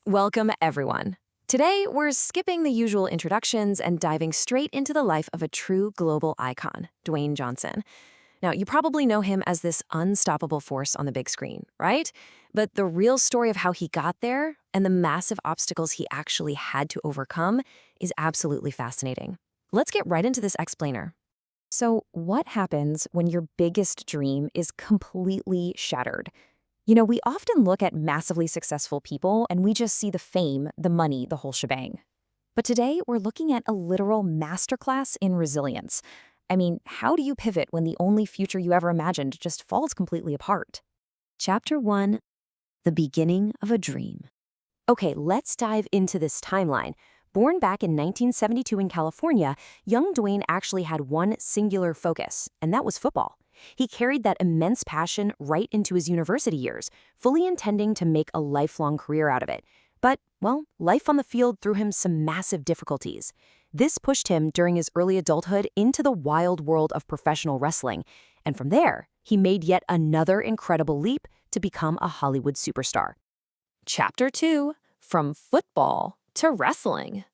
Welcome, everyone. Today, we're skipping the usual introductions and diving straight into the life of a true global icon, Dwayne Johnson. Now, you probably know him as this unstoppable force on the big screen, right? But the real story of how he got there and the massive obstacles he actually had to overcome is absolutely fascinating. Let's get right into this explainer. So, what happens when your biggest dream is completely shattered? We often look at massively successful people and we just see the fame, the money, the whole shebang. But today, we're looking at a literal masterclass in resilience. How do you pivot when the only future you ever imagined just falls completely apart? Chapter 1, The Beginning of a Dream. Okay, let's dive into this timeline. Born back in 1972 in California, young Dwayne actually had one singular focus, and that was football. He carried that immense passion right into his university years, fully intending to make a lifelong career out of it. But, well, life on the field threw him some massive difficulties. This pushed him during his early adulthood into the wild world of professional wrestling, and from there, he made yet another incredible leap to become a Hollywood superstar. Chapter 2, From Football to Wrestling.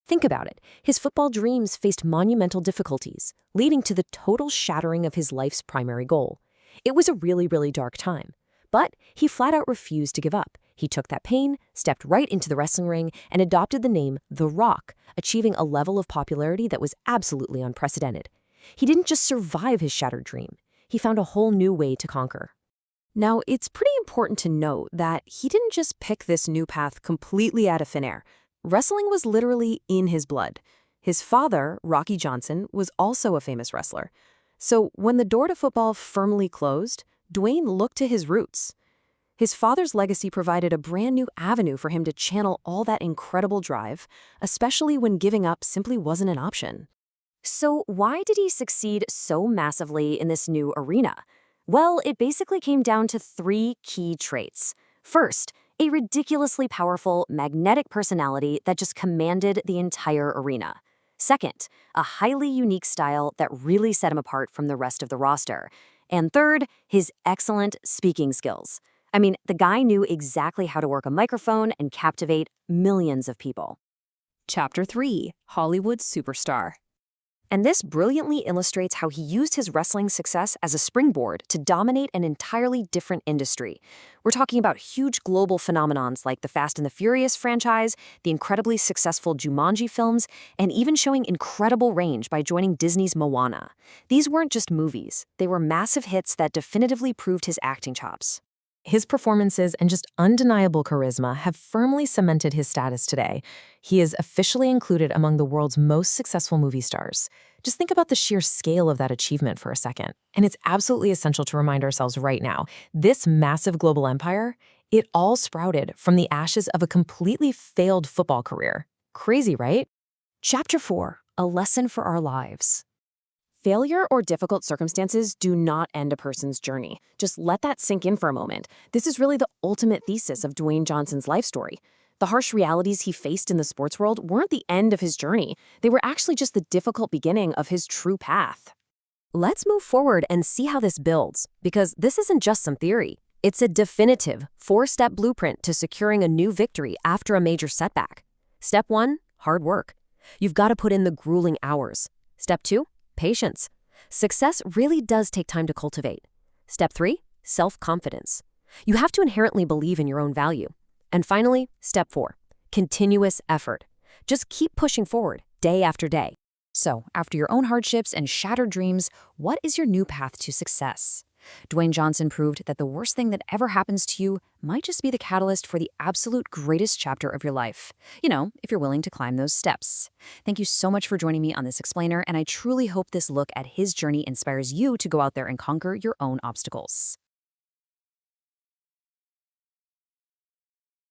Think about it. His football dreams faced monumental difficulties, leading to the total shattering of his life's primary goal. It was a really dark time. But he flat out refused to give up. He took that pain, stepped right into the wrestling ring, and adopted the name The Rock, achieving a level of popularity that was absolutely unprecedented. He didn't just survive his shattered dream. He found a whole new way to conquer. Now, it's pretty important to note that he didn't just pick this new path completely out of thin air. Wrestling was literally in his blood. His father, Rocky Johnson, was also a famous wrestler. So when the door to football firmly closed, Dwayne looked to his roots. His father's legacy provided a brand new avenue for him to channel all that incredible drive, especially when giving up simply wasn't an option. So why did he succeed so massively in this new arena? Well, it basically came down to three key traits. First, a ridiculously powerful, magnetic personality that just commanded the entire arena. Second, a highly unique style that really set him apart from the rest of the roster. And third, his excellent speaking skills. The guy knew exactly how to work a microphone and captivate millions of people. Chapter 3, Hollywood Superstar. And this brilliantly illustrates how he used his wrestling success as a springboard to dominate an entirely different industry. We're talking about huge global phenomenons like the Fast and the Furious franchise, the incredibly successful Jumanji films, and even showing incredible range by joining Disney's Moana. These weren't just movies. They were massive hits that definitively proved his acting chops. His performances and just undeniable charisma have firmly cemented his status today. He is officially included among the world's most successful movie stars. Just think about the sheer scale of that achievement for a second. And it's absolutely essential to remind ourselves right now, this massive global empire, it all sprouted from the ashes of a completely failed football career. Crazy, right? Chapter 4, A Lesson for Our Lives. Failure or difficult circumstances do not end a person's journey. Just let that sink in for a moment. This is really the ultimate thesis of Dwayne Johnson's life story. The harsh realities he faced in the sports world weren't the end of his journey. They were actually just the difficult beginning of his true path. Let's move forward and see how this builds, because this isn't just some theory. It's a definitive, four-step blueprint to securing a new victory after a major setback. Step 1, hard work. You've got to put in the grueling hours. Step 2, patience. Success really does take time to cultivate. Step 3, self-confidence. You have to inherently believe in your own value. And finally, step 4, continuous effort. Just keep pushing forward, day after day. So, after your own hardships and shattered dreams, what is your new path to success? Dwayne Johnson proved that the worst thing that ever happens to you might just be the catalyst for the absolute greatest chapter of your life. If you're willing to climb those steps. Thank you so much for joining me on this explainer, and I truly hope this look at his journey inspires you to go out there and conquer your own obstacles.